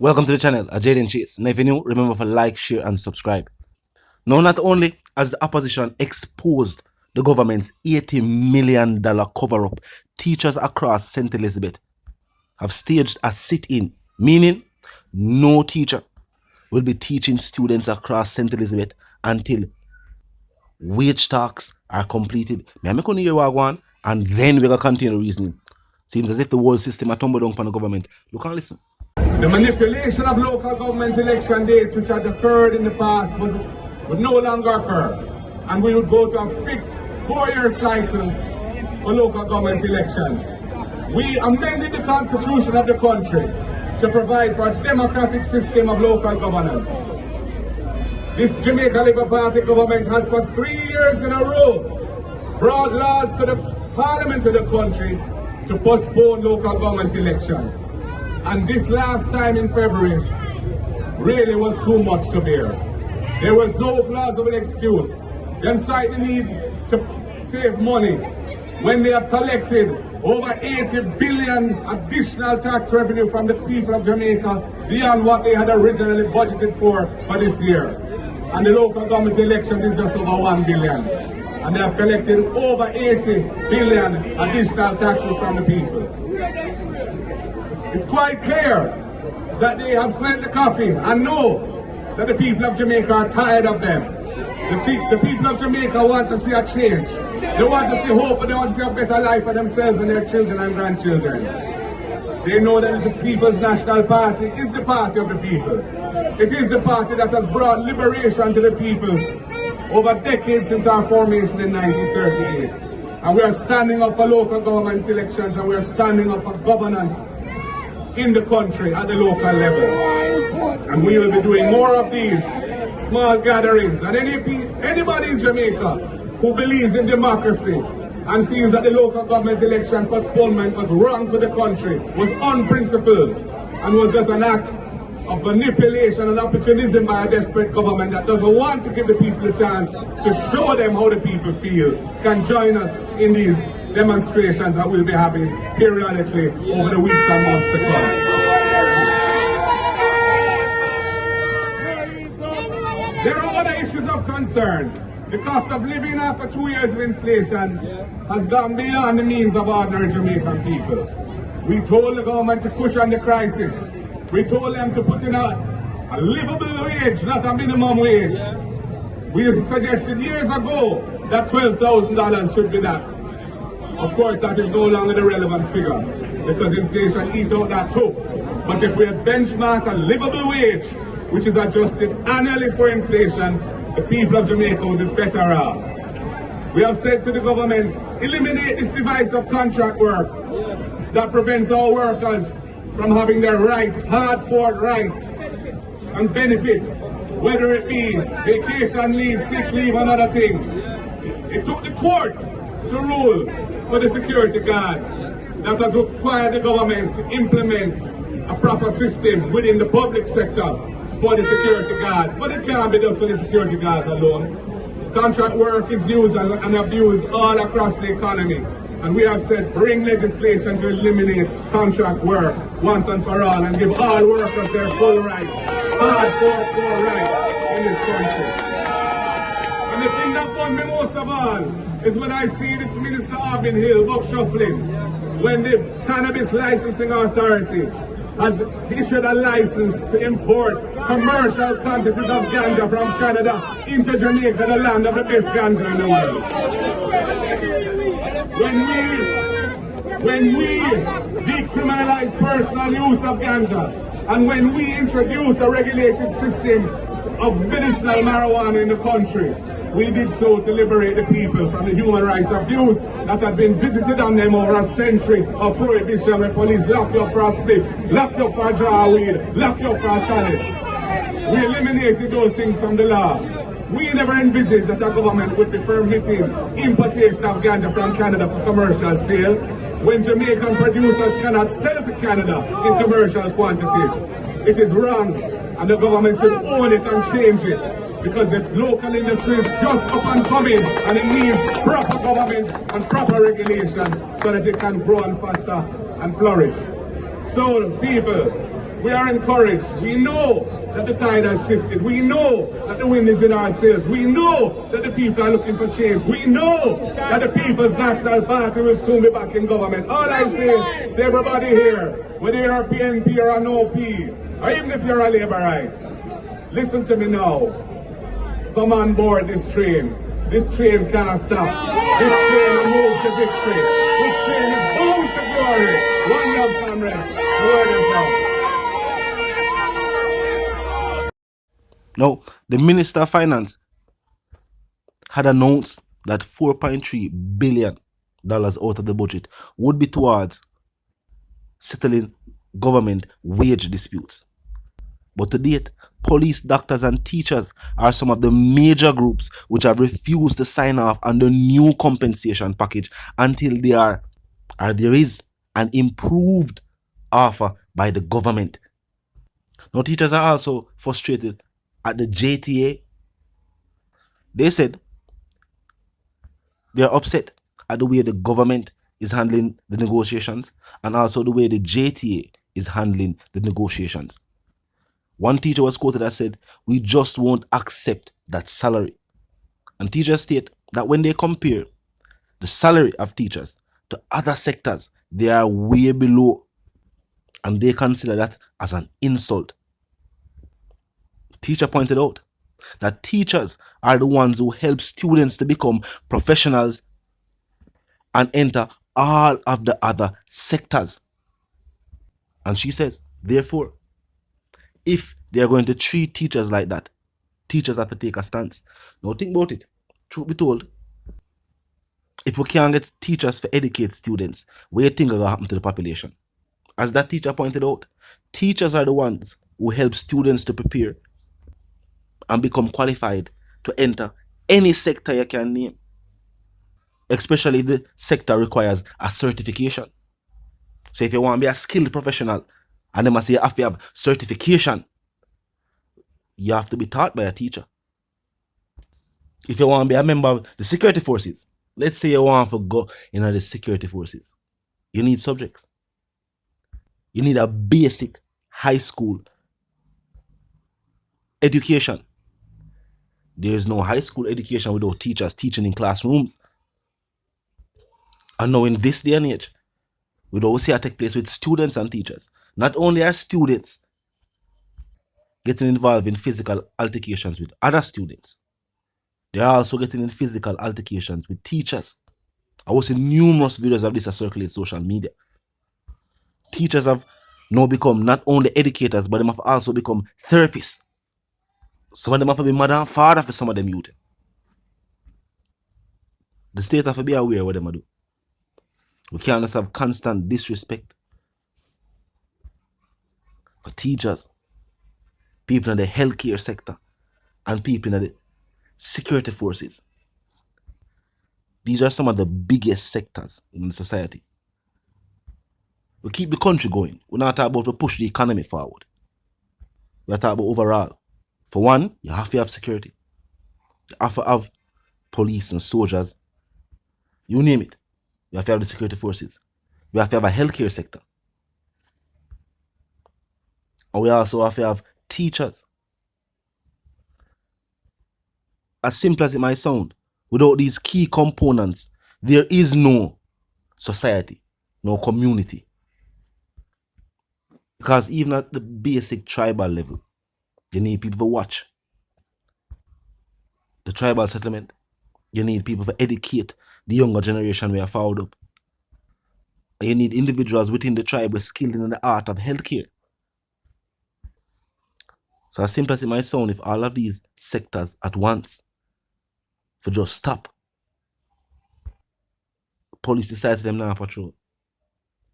Welcome to the channel, Jaden Chase. Now if you're new, remember to like, share and subscribe. Now not only has the opposition exposed the government's $80 million cover-up, teachers across St. Elizabeth have staged a sit-in, meaning no teacher will be teaching students across St. Elizabeth until wage talks are completed. I'm going to hear what I want, and then we're going to continue reasoning. Seems as if the whole system are tumbled down from the government. Look and listen. The manipulation of local government election dates which had occurred in the past would no longer occur. And we would go to a fixed 4-year cycle for local government elections. We amended the constitution of the country to provide for a democratic system of local governance. This Jamaica Labour Party government has for 3 years in a row brought laws to the parliament of the country to postpone local government elections. And this last time in February really was too much to bear. There was no plausible excuse. Them cite the need to save money when they have collected over 80 billion additional tax revenue from the people of Jamaica beyond what they had originally budgeted for this year. And the local government election is just over 1 billion. And they have collected over 80 billion additional taxes from the people. It's quite clear that they have smelt the coffee and know that the people of Jamaica are tired of them. The people of Jamaica want to see a change. They want to see hope, and they want to see a better life for themselves and their children and grandchildren. They know that the People's National Party is the party of the people. It is the party that has brought liberation to the people over decades since our formation in 1938. And we are standing up for local government elections, and we are standing up for governance in the country at the local level. And we will be doing more of these small gatherings. And anybody in Jamaica who believes in democracy and feels that the local government election postponement was wrong for the country, was unprincipled, and was just an act of manipulation and opportunism by a desperate government that doesn't want to give the people a chance to show them how the people feel, can join us in these demonstrations that we'll be having periodically over the weeks and months to come. There are other issues of concern. The cost of living after 2 years of inflation has gone beyond the means of ordinary Jamaican people. We told the government to cushion the crisis. We told them to put in a livable wage, not a minimum wage. We suggested years ago that $12,000 should be that. Of course, that is no longer the relevant figure because inflation eats out that too. But if we benchmark a livable wage, which is adjusted annually for inflation, the people of Jamaica will be better off. We have said to the government, eliminate this device of contract work that prevents our workers from having their rights, hard-fought rights and benefits, whether it be vacation leave, sick leave and other things. It took the court to rule for the security guards that has required the government to implement a proper system within the public sector for the security guards. But it can't be done for the security guards alone. Contract work is used and abused all across the economy. And we have said bring legislation to eliminate contract work once and for all and give all workers their full rights, hard-fought rights in this country. And the thing that fun me most of all is when I see this Minister Arvin Hill buck shuffling when the Cannabis Licensing Authority has issued a license to import commercial quantities of ganja from Canada into Jamaica, the land of the best ganja in the world. When we decriminalize personal use of ganja, and when we introduce a regulated system of medicinal marijuana in the country, we did so to liberate the people from the human rights abuse that had been visited on them over a century of prohibition when police lock you up for a split, lock you up for a jar of weed, lock you up for a chalice. We eliminated those things from the law. We never envisaged that our government would be permitting importation of ganja from Canada for commercial sale when Jamaican producers cannot sell to Canada in commercial quantities. It is wrong, and the government should own it and change it, because the local industry is just up and coming and it needs proper government and proper regulation so that it can grow and foster and flourish. So people, We are encouraged. We know that the tide has shifted. We know that the wind is in our sails. We know that the people are looking for change. We know that the People's National Party will soon be back in government. All I say to everybody here, whether you're a PNP or an OP, or even if you're a Labourite, listen to me now. Come on board this train. This train can't stop. This train will move to victory. This train is bound to glory. One love, comrades. The word is out. Now, the Minister of Finance had announced that $4.3 billion out of the budget would be towards settling government wage disputes. But to date, police, doctors, and teachers are some of the major groups which have refused to sign off on the new compensation package until there is an improved offer by the government. Now, teachers are also frustrated at the JTA. They said they are upset at the way the government is handling the negotiations and also the way the JTA is handling the negotiations. One teacher was quoted as said, "We just won't accept that salary." And teachers state that when they compare the salary of teachers to other sectors, they are way below, and they consider that as an insult. Teacher pointed out that teachers are the ones who help students to become professionals and enter all of the other sectors. And she says, therefore, if they are going to treat teachers like that, teachers have to take a stance. Now think about it. Truth be told, if we can't get teachers to educate students, what do you think is going to happen to the population? As that teacher pointed out, teachers are the ones who help students to prepare and become qualified to enter any sector you can name, especially if the sector requires a certification. So if you want to be a skilled professional and they must say you have to have certification, you have to be taught by a teacher. If you want to be a member of the security forces, let's say you want to go in the security forces, you need subjects. You need a basic high school education. There is no high school education without teachers teaching in classrooms. And now in this day and age, we don't see it take place with students and teachers. Not only are students getting involved in physical altercations with other students, they are also getting in physical altercations with teachers. I was in numerous videos of this that circulate social media. Teachers have now become not only educators, but they have also become therapists. Some of them have to be mother and father for some of them youth. The state have to be aware of what they do. We can't just have constant disrespect for teachers, people in the healthcare sector, and people in the security forces. These are some of the biggest sectors in society. We keep the country going. We're not talking about to push the economy forward. We're talking about overall. For one, you have to have security. You have to have police and soldiers. You name it. You have to have the security forces. We have to have a healthcare sector. And we also have to have teachers. As simple as it might sound, without these key components, there is no society, no community. Because even at the basic tribal level, you need people to watch the tribal settlement. You need people to educate the younger generation we are forward up. And you need individuals within the tribe with skilled in the art of healthcare. So as simple as it might sound, if all of these sectors at once for just stop, police decides them now patrol,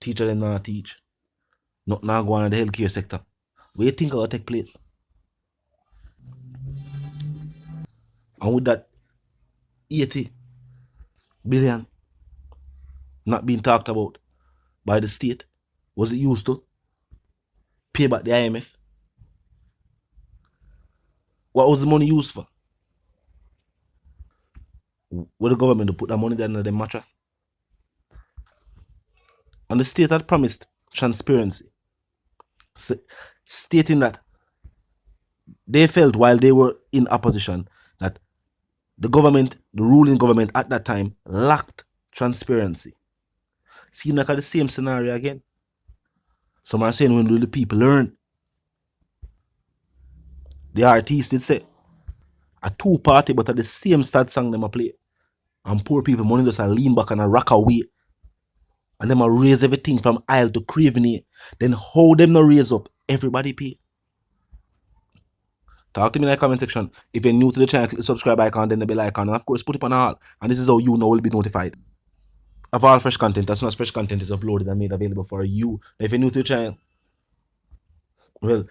teacher them now teach, not now go on in the healthcare sector, what do you think will take place? And with that 80 billion not being talked about by the state, was it used to pay back the IMF? What was the money used for? Where the government to put that money down in the mattress? And the state had promised transparency. stating that they felt while they were in opposition that the ruling government at that time, lacked transparency. Seem like the same scenario again. Some are saying, when will the people learn? The artist did say, a two-party, but at the same sad song them a play. And poor people, money just a lean back and a rock away. And them a raise everything from aisle to craven. Then how them no raise up? Everybody pay. Talk to me in the comment section. If you're new to the channel, click the subscribe icon, then the bell icon, and of course put it on all. And this is how you know will be notified of all fresh content as soon as fresh content is uploaded and made available for you. Now, if you're new to the channel, well,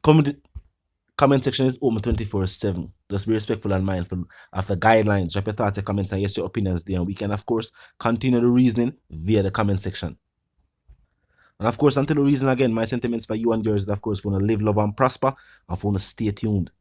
comment section is open 24/7. Just be respectful and mindful of the guidelines. Drop your thoughts and comments and yes, your opinions there. And we can, of course, continue the reasoning via the comment section. And of course, until the reason again, my sentiments for you and yours is, of course, for to live, love, and prosper, and for to stay tuned.